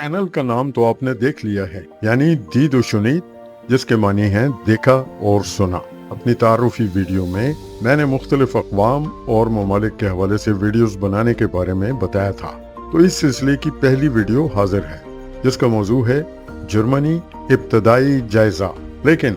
Channel का नाम तो आपने देख लिया है, यानी दीद व शुनीद, जिसके मानी हैं देखा और सुना। अपनी तारुफी वीडियो में मैंने मुख्तलिफ अक़वाम और ममालिक के हवाले से वीडियोस बनाने के बारे में बताया था। तो इस सिलसिले की पहली वीडियो हाजिर है, जिसका मौजू है जर्मनी इब्तदाई जायजा। लेकिन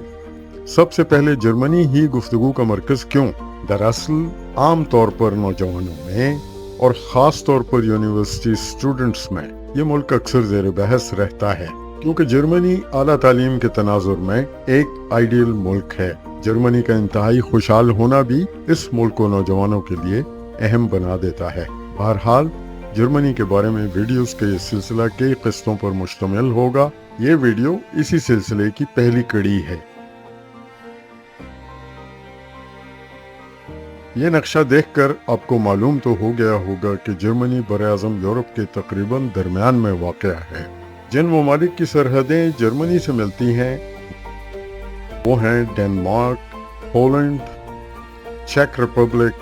सबसे पहले जर्मनी ही गुफ्तगू का मरकज क्यों? दरअसल आम तौर पर नौजवानों में और ख़ास तौर पर यूनिवर्सिटी स्टूडेंट्स में ये मुल्क अक्सर ज़ेर बहस रहता है, क्योंकि जर्मनी आला तालीम के तनाजुर में एक आइडियल मुल्क है। जर्मनी का इंतहाई खुशहाल होना भी इस मुल्क को नौजवानों के लिए अहम बना देता है। बहरहाल जर्मनी के बारे में वीडियोस के ये सिलसिला कई किस्तों पर मुश्तमिल होगा। ये वीडियो इसी सिलसिले की पहली कड़ी है। ये नक्शा देखकर आपको मालूम तो हो गया होगा कि जर्मनी बरआज़म यूरोप के तकरीबन दरमियान में वाक़या है। जिन ममालिक की सरहदें जर्मनी से मिलती हैं वो हैं डेनमार्क, पोलैंड, चेक Republic,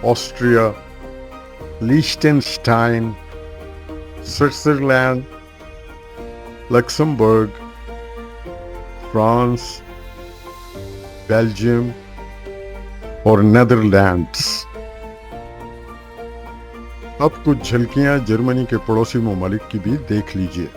Austria, Liechtenstein, Switzerland, Luxembourg, France, Belgium और नेदरलैंड्स। अब कुछ झलकियां जर्मनी के पड़ोसी ममालिक की भी देख लीजिए।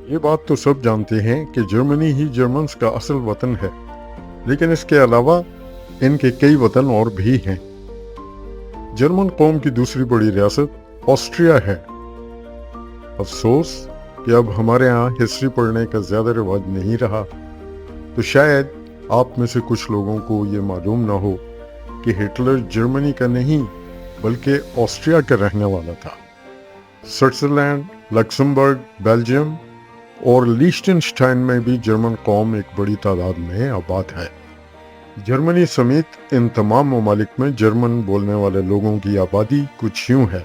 ये बात तो सब जानते हैं कि जर्मनी ही जर्मन्स का असल वतन है, लेकिन इसके अलावा इनके कई वतन और भी हैं। जर्मन कौम की दूसरी बड़ी रियासत ऑस्ट्रिया है। अफसोस कि अब हमारे यहाँ हिस्ट्री पढ़ने का ज़्यादा रिवाज नहीं रहा, तो शायद आप में से कुछ लोगों को ये मालूम ना हो कि हिटलर जर्मनी का नहीं बल्कि ऑस्ट्रिया का रहने वाला था। स्विट्जरलैंड, लक्समबर्ग, बेल्जियम और लिechtenstein में भी जर्मन कौम एक बड़ी तादाद में आबाद है। जर्मनी समेत इन तमाम ममालिक में जर्मन बोलने वाले लोगों की आबादी कुछ यूं है।